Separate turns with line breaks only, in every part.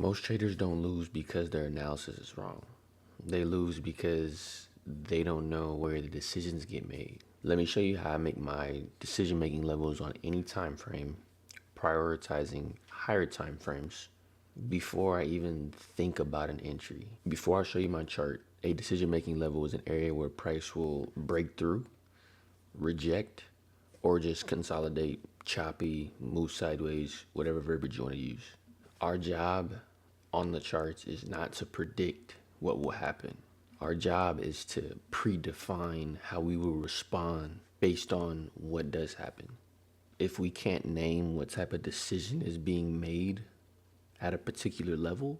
Most traders don't lose because their analysis is wrong. They lose because they don't know where the decisions get made. Let me show you how I make my decision making levels on any time frame, prioritizing higher time frames before I even think about an entry. Before I show you my chart, a decision making level is an area where price will break through, reject, or just consolidate, choppy, move sideways, whatever verbiage you want to use. Our job on the charts is not to predict what will happen. Our job is to predefine how we will respond based on what does happen. If we can't name what type of decision is being made at a particular level,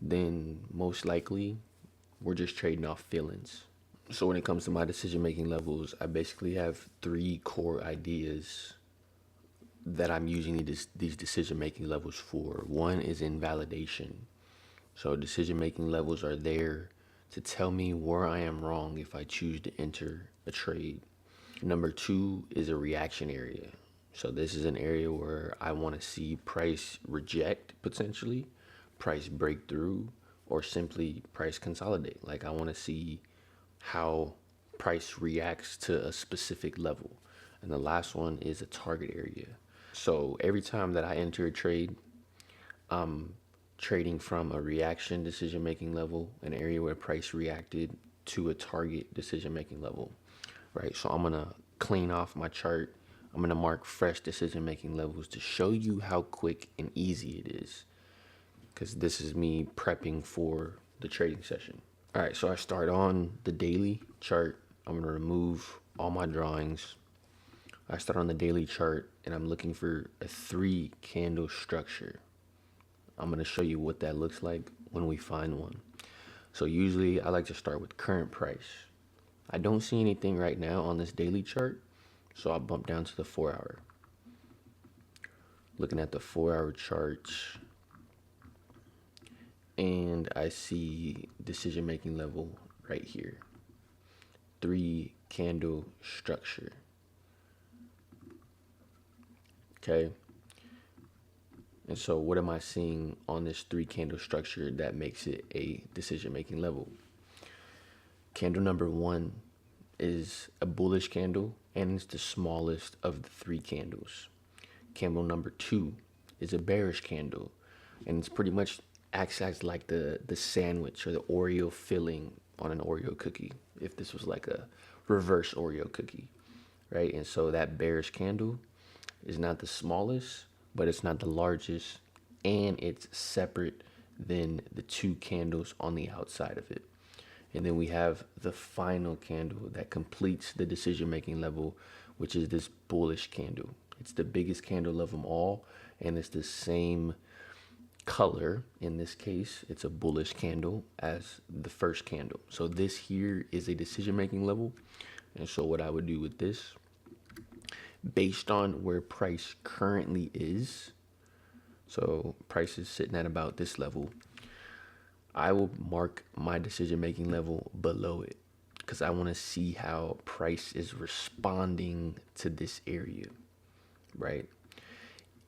then most likely we're just trading off feelings. So when it comes to my decision making levels, I basically have three core ideas that I'm using these decision making levels for. One is invalidation. So decision making levels are there to tell me where I am wrong if I choose to enter a trade. Number two is a reaction area. So this is an area where I want to see price reject potentially, price break through, or simply price consolidate. Like I want to see how price reacts to a specific level. And the last one is a target area. So every time that I enter a trade, I'm trading from a reaction decision making level, an area where price reacted, to a target decision making level, right? So I'm gonna clean off my chart. I'm gonna mark fresh decision making levels to show you how quick and easy it is, because this is me prepping for the trading session. All right, so I start on the daily chart. I'm gonna remove all my drawings. I start on the daily chart and I'm looking for a 3 candle structure. I'm gonna show you what that looks like when we find one. So usually I like to start with current price. I don't see anything right now on this daily chart, so I'll bump down to the 4-hour. Looking at the 4-hour chart, and I see decision making level right here. 3 candle structure. Okay. And so what am I seeing on this 3 candle structure that makes it a decision making level? Candle number 1 is a bullish candle and it's the smallest of the 3 candles. Candle number 2 is a bearish candle and it's pretty much acts as like the sandwich or the Oreo filling on an Oreo cookie, if this was like a reverse Oreo cookie, right? And so that bearish candle is not the smallest, but it's not the largest, and it's separate than the 2 candles on the outside of it. And then we have the final candle that completes the decision-making level, which is this bullish candle. It's the biggest candle of them all, and it's the same color. In this case, it's a bullish candle as the first candle. So this here is a decision-making level. And so what I would do with this, based on where price currently is, so price is sitting at about this level, I will mark my decision-making level below it because I want to see how price is responding to this area, right?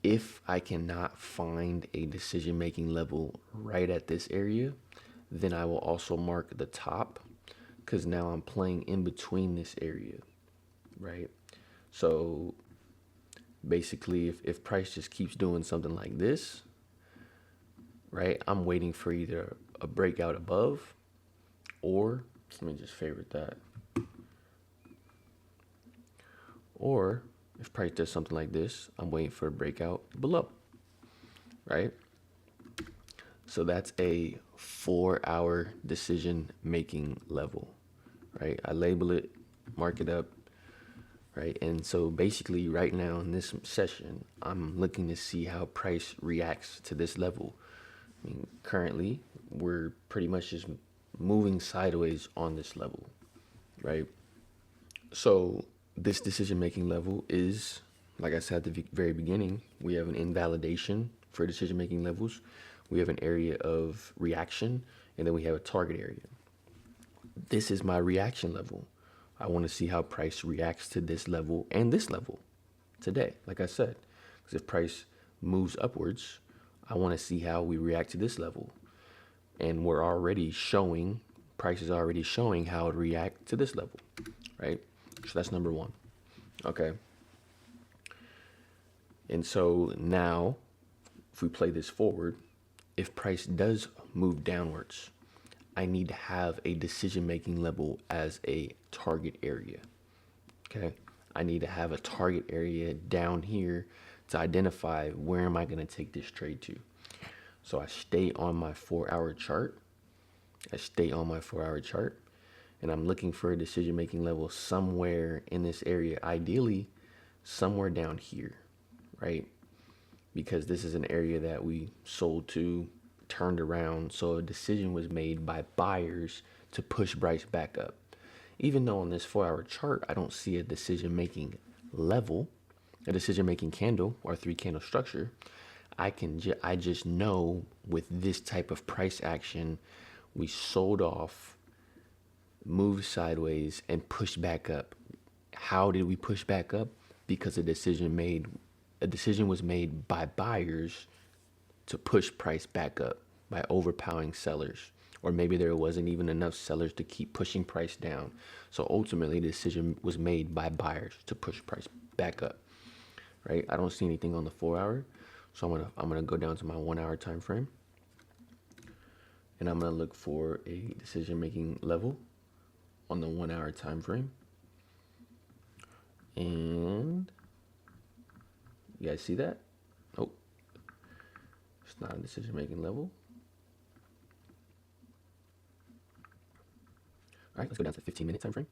If I cannot find a decision-making level right at this area, then I will also mark the top because now I'm playing in between this area, right? So basically, if price just keeps doing something like this, right, I'm waiting for either a breakout above or, let me just favorite that, or if price does something like this, I'm waiting for a breakout below, right? So that's a 4-hour decision making level, right? I label it, mark it up, right? And so basically right now in this session, I'm looking to see how price reacts to this level. I mean, currently we're pretty much just moving sideways on this level, right? So this decision-making level is, like I said at the very beginning, we have an invalidation for decision-making levels. We have an area of reaction, and then we have a target area. This is my reaction level. I want to see how price reacts to this level and this level today, like I said, because if price moves upwards, I want to see how we react to this level. And we're already showing, price is already showing how it react to this level, right? So that's number one. Okay. And so now, if we play this forward, if price does move downwards, I need to have a decision-making level as a target area. Okay. I need to have a target area down here to identify where am I going to take this trade to. So I stay on my 4-hour chart. And I'm looking for a decision-making level somewhere in this area, ideally somewhere down here, right? Because this is an area that we sold to, turned around. So a decision was made by buyers to push price back up. Even though on this 4-hour chart, I don't see a decision-making level, a decision-making candle or 3-candle structure, I just know with this type of price action, we sold off, moved sideways, and pushed back up. How did we push back up? Because a decision was made by buyers to push price back up by overpowering sellers. Or maybe there wasn't even enough sellers to keep pushing price down. So ultimately, the decision was made by buyers to push price back up, right? I don't see anything on the 4-hour. So I'm gonna go down to my 1-hour time frame, and I'm gonna look for a decision-making level on the 1-hour time frame. And you guys see that? Oh, it's not a decision-making level. All right, let's go down to the 15-minute time frame.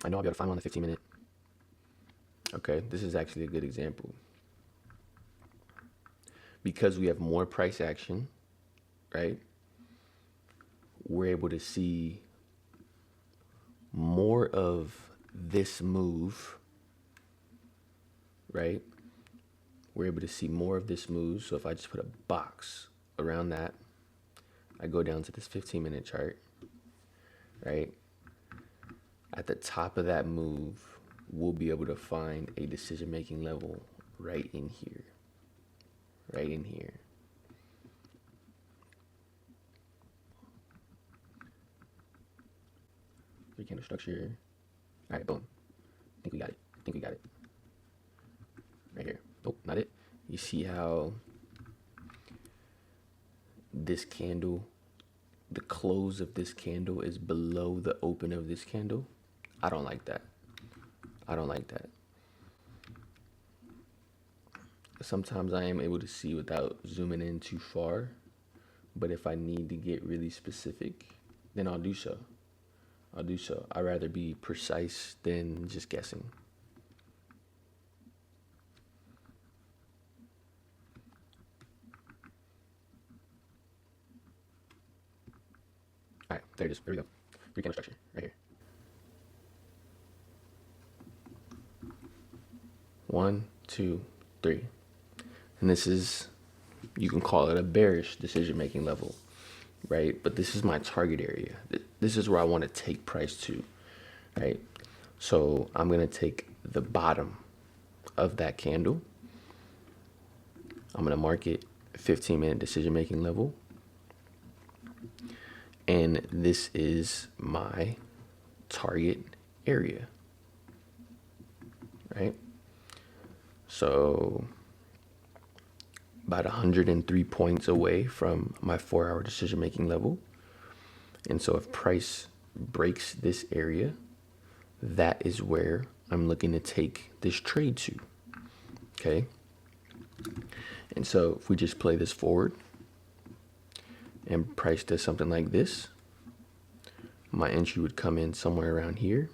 I know I'll be able to find one on the 15-minute. Okay, this is actually a good example. Because we have more price action, right? We're able to see more of this move, right? We're able to see more of this move. So if I just put a box around that, I go down to this 15-minute chart, right? At the top of that move, we'll be able to find a decision-making level right in here. Right in here. Three-candle structure. All right, boom. I think we got it. Right here. Oh, not it. You see how this candle, the close of this candle is below the open of this candle? I don't like that. Sometimes I am able to see without zooming in too far, but if I need to get really specific, then I'll do so. I'd rather be precise than just guessing. All right, there it is. There we go. 3-candle structure right here. 1, 2, 3. And this is, you can call it a bearish decision-making level, right? But this is my target area. This is where I want to take price to, right? So I'm going to take the bottom of that candle. I'm going to mark it 15-minute decision-making level. And this is my target area, right? So about 103 points away from my 4-hour decision-making level. And so if price breaks this area, that is where I'm looking to take this trade to, okay? And so if we just play this forward and price does something like this, my entry would come in somewhere around here,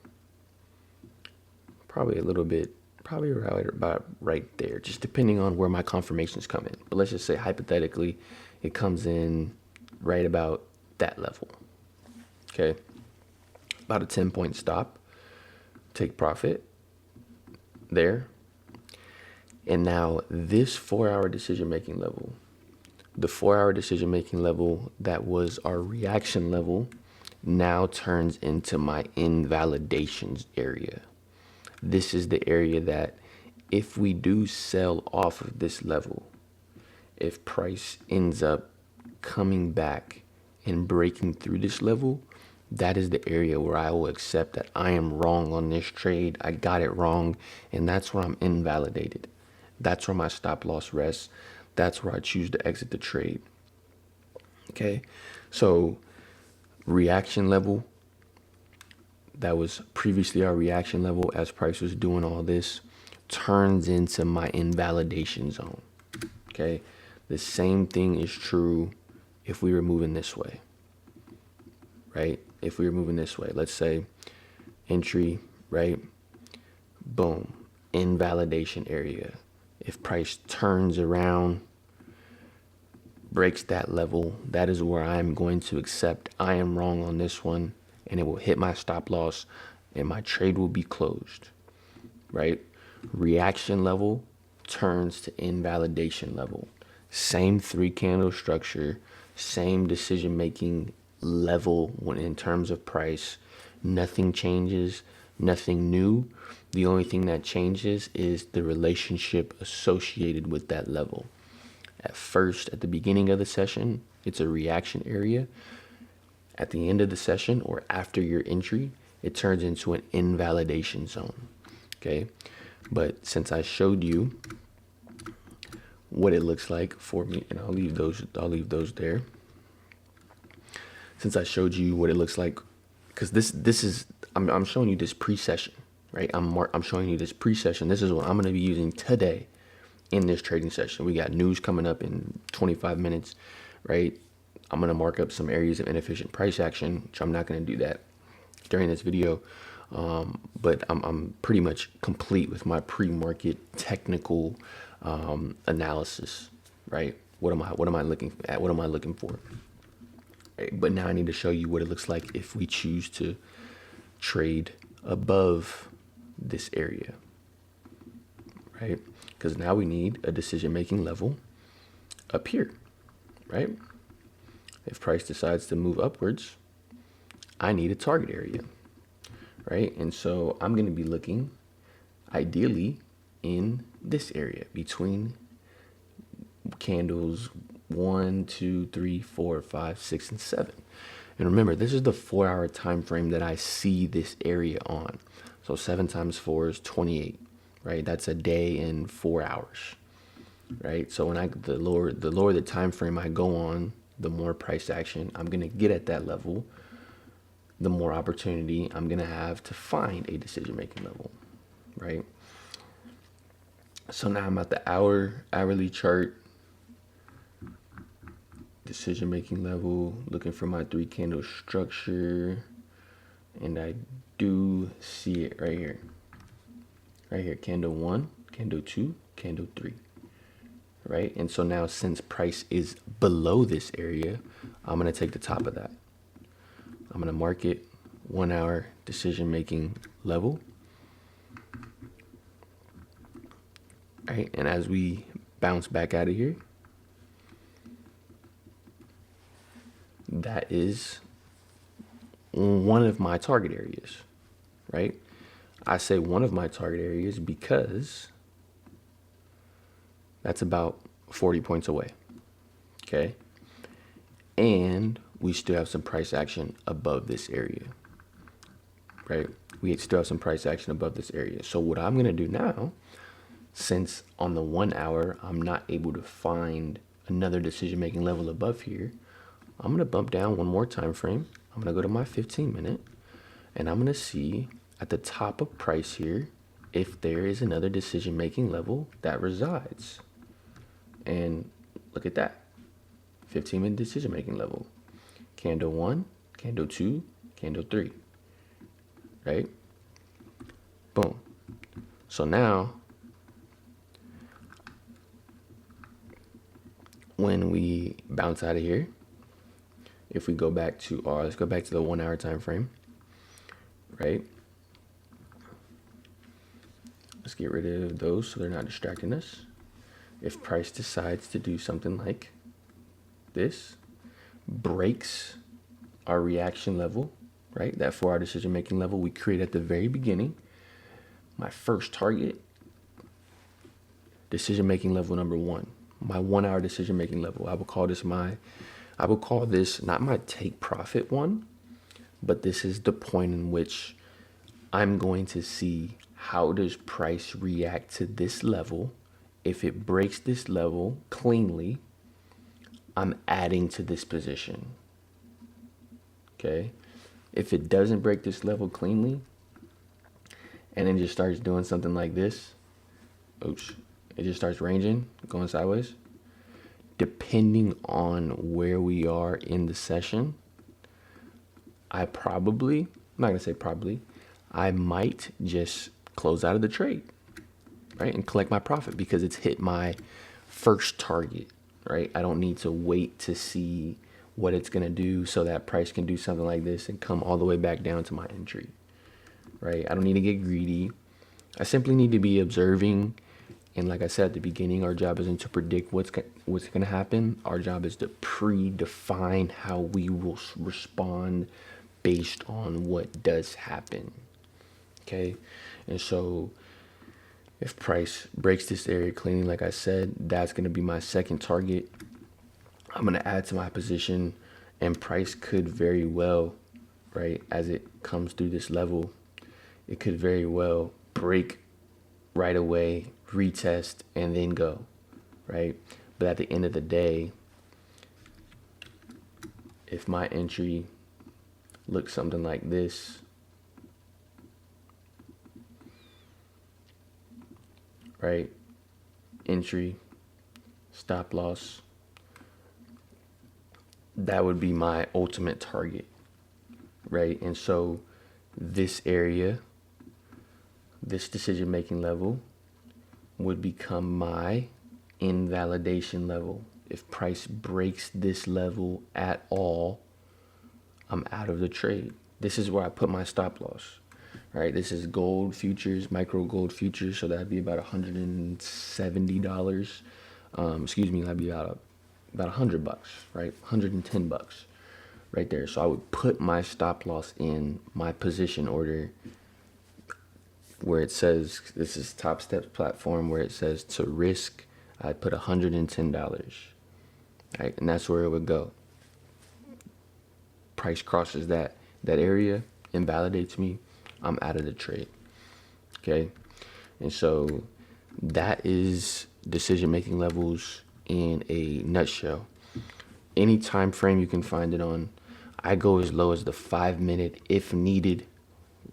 probably right about right there, just depending on where my confirmations come in. But let's just say hypothetically, it comes in right about that level. Okay, about a 10-point stop, take profit there. And now this 4-hour decision-making level, the 4-hour decision-making level that was our reaction level, now turns into my invalidations area. This is the area that if we do sell off of this level, if price ends up coming back and breaking through this level, that is the area where I will accept that I am wrong on this trade. I got it wrong, and that's where I'm invalidated. That's where my stop loss rests. That's where I choose to exit the trade. Okay, so reaction level, that was previously our reaction level as price was doing all this, turns into my invalidation zone. Okay, the same thing is true if we were moving this way, right? If we were moving this way, let's say entry, right? Boom, invalidation area. If price turns around, breaks that level, that is where I'm going to accept I am wrong on this one, and it will hit my stop loss and my trade will be closed, right? Reaction level turns to invalidation level. Same 3-candle structure, same decision making level when in terms of price. Nothing changes, nothing new. The only thing that changes is the relationship associated with that level. At first, at the beginning of the session, it's a reaction area. At the end of the session or after your entry, it turns into an invalidation zone. Okay, but since I showed you what it looks like for me, and I'll leave those there. Since I showed you what it looks like, because this is I'm showing you this pre-session, right? I'm showing you this pre-session. This is what I'm going to be using today in this trading session. We got news coming up in 25 minutes, right? I'm going to mark up some areas of inefficient price action, which I'm not going to do that during this video. But I'm pretty much complete with my pre-market technical analysis, right? What am I looking at? What am I looking for? Right? But now I need to show you what it looks like if we choose to trade above this area, right? Because now we need a decision-making level up here, right? If price decides to move upwards, I need a target area, right? And so I'm going to be looking ideally in this area between candles 1, 2, 3, 4, 5, 6, and 7. And remember, this is the 4-hour time frame that I see this area on. So 7 times 4 is 28, right? That's a day in 4 hours, right? So when the lower the time frame I go on, the more price action I'm gonna get at that level, the more opportunity I'm gonna have to find a decision-making level, right? So now I'm at the hourly chart, decision-making level, looking for my 3-candle structure, and I do see it right here. Right here, candle 1, candle 2, candle 3, right? And so now since price is below this area, I'm gonna take the top of that. I'm gonna mark it 1-hour decision-making level. Right, and as we bounce back out of here, that is one of my target areas, right? I say one of my target areas because that's about 40 points away, okay? And we still have some price action above this area, right? We still have some price action above this area. So what I'm gonna do now, since on the 1 hour, I'm not able to find another decision-making level above here, I'm gonna bump down one more time frame. I'm gonna go to my 15-minute, and I'm gonna see at the top of price here if there is another decision-making level that resides. And look at that, 15-minute decision-making level. Candle 1, candle 2, candle 3, right? Boom. So now, when we bounce out of here, if we go back to let's go back to the 1 hour time frame, right? Let's get rid of those so they're not distracting us. If price decides to do something like this, breaks our reaction level, right? That 4-hour decision-making level we create at the very beginning, my first target decision making level number one, my 1 hour decision making level. I would call this not my take profit one, but this is the point in which I'm going to see how does price react to this level. If it breaks this level cleanly, I'm adding to this position. Okay. If it doesn't break this level cleanly and then just starts doing something like this, it just starts ranging, going sideways. Depending on where we are in the session, I'm not gonna say probably, I might just close out of the trade, right? And collect my profit because it's hit my first target, right? I don't need to wait to see what it's gonna do so that price can do something like this and come all the way back down to my entry, right? I don't need to get greedy. I simply need to be observing. And like I said at the beginning, our job isn't to predict what's going to happen. Our job is to predefine how we will respond based on what does happen. Okay. And so if price breaks this area cleanly, like I said, that's going to be my second target. I'm going to add to my position, and price could very well, right, as it comes through this level, it could very well break right away, retest, and then go, right? But at the end of the day, if my entry looks something like this, right? Entry, stop loss, that would be my ultimate target, right? And so this area, this decision-making level would become my invalidation level. If price breaks this level at all, I'm out of the trade. This is where I put my stop loss, right? This is gold futures, micro gold futures. So that'd be about $170. That'd be about $100, right? $110 right there. So I would put my stop loss in my position order where it says, this is Top Steps platform, where it says to risk, I put $110, right? And that's where it would go. Price crosses that area, invalidates me, I'm out of the trade. Okay. And so that is decision-making levels in a nutshell. Any time frame you can find it on. I go as low as the 5-minute if needed,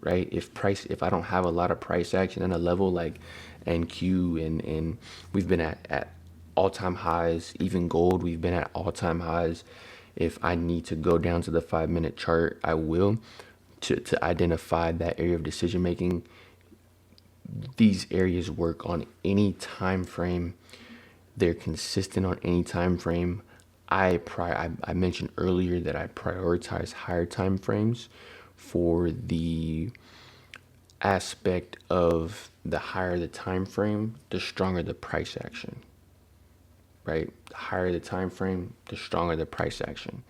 right? If I don't have a lot of price action at a level like NQ, and we've been at all-time highs, even gold, we've been at all-time highs. If I need to go down to the 5-minute chart, I will, to identify that area of decision making. These areas work on any time frame. They're consistent on any time frame. I mentioned earlier that I prioritize higher time frames for the aspect of the higher the time frame, the stronger the price action, right? The higher the time frame, the stronger the price action.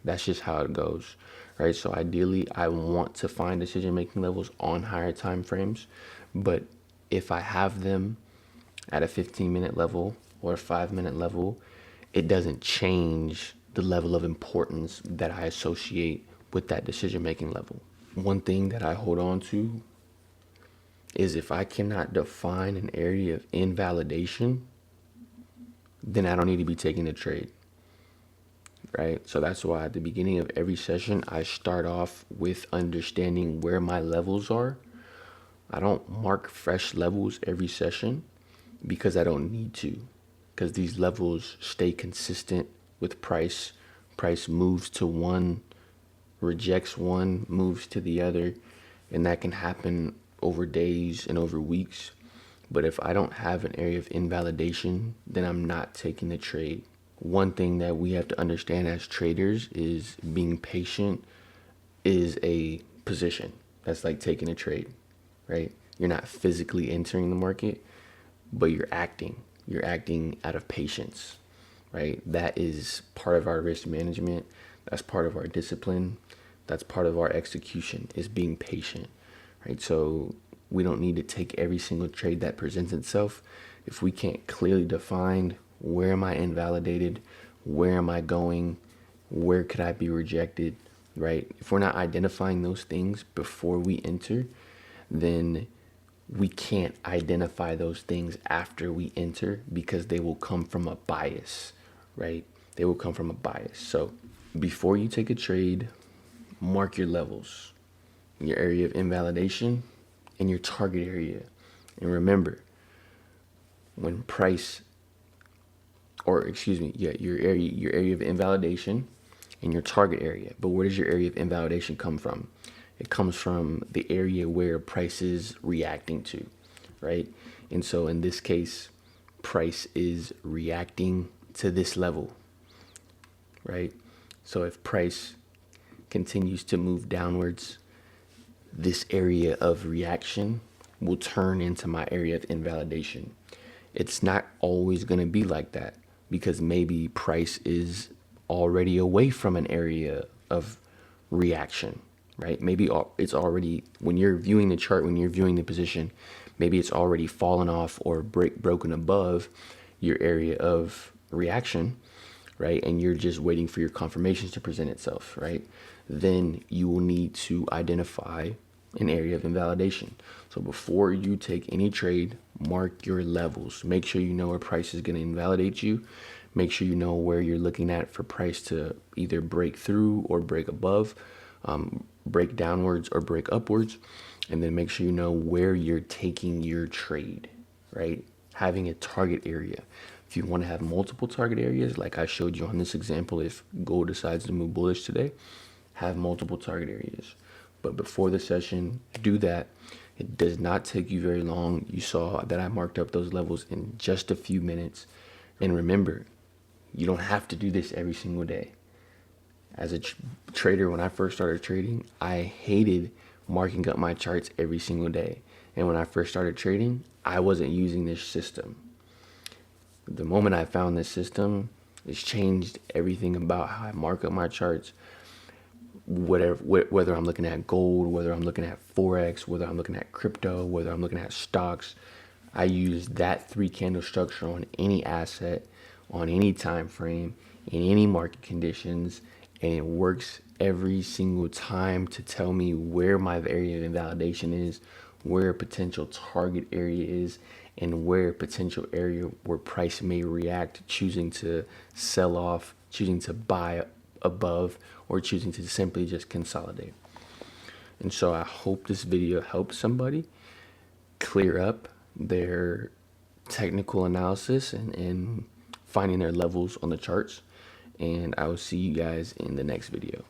That's just how it goes, right? So ideally, I want to find decision-making levels on higher time frames, but if I have them at a 15-minute level or a 5-minute level, it doesn't change the level of importance that I associate with that decision-making level. One thing that I hold on to is if I cannot define an area of invalidation, then I don't need to be taking a trade, right? So that's why at the beginning of every session, I start off with understanding where my levels are. I don't mark fresh levels every session because I don't need to, because these levels stay consistent with price. Price moves to one, rejects one, moves to the other, and that can happen over days and over weeks. But if I don't have an area of invalidation, then I'm not taking the trade. One thing that we have to understand as traders is being patient is a position. That's like taking a trade, right? You're not physically entering the market, but you're acting. You're acting out of patience, right? That is part of our risk management. That's part of our discipline. That's part of our execution, is being patient, right? So we don't need to take every single trade that presents itself, if we can't clearly define where am I invalidated, where am I going, where could I be rejected, right? If we're not identifying those things before we enter, then we can't identify those things after we enter because they will come from a bias, right? They will come from a bias. So before you take a trade, mark your levels, your area of invalidation, and your target area. And remember, when price, your area of invalidation and your target area. But where does your area of invalidation come from? It comes from the area where price is reacting to, right? And so in this case, price is reacting to this level, right? So if price continues to move downwards, this area of reaction will turn into my area of invalidation. It's not always going to be like that because maybe price is already away from an area of reaction, right? Maybe it's already, when you're viewing the chart, when you're viewing the position, maybe it's already fallen off or broken above your area of reaction, right? And you're just waiting for your confirmations to present itself, right? Then you will need to identify an area of invalidation. So before you take any trade, mark your levels. Make sure you know where price is going to invalidate you. Make sure you know where you're looking at for price to either break through or break above, break downwards or break upwards. And then make sure you know where you're taking your trade, right? Having a target area. If you want to have multiple target areas, like I showed you on this example, if gold decides to move bullish today, have multiple target areas. But before the session, do that. It does not take you very long. You saw that I marked up those levels in just a few minutes. And remember, you don't have to do this every single day. As a trader, when I first started trading, I hated marking up my charts every single day. And when I first started trading, I wasn't using this system. The moment I found this system, it's changed everything about how I mark up my charts. Whether I'm looking at gold, whether I'm looking at Forex, whether I'm looking at crypto, whether I'm looking at stocks, I use that 3 candle structure on any asset, on any time frame, in any market conditions, and it works every single time to tell me where my area of invalidation is, where a potential target area is, and where a potential area where price may react, choosing to sell off, choosing to buy above, or choosing to simply just consolidate. And so I hope this video helps somebody clear up their technical analysis and finding their levels on the charts. And I will see you guys in the next video.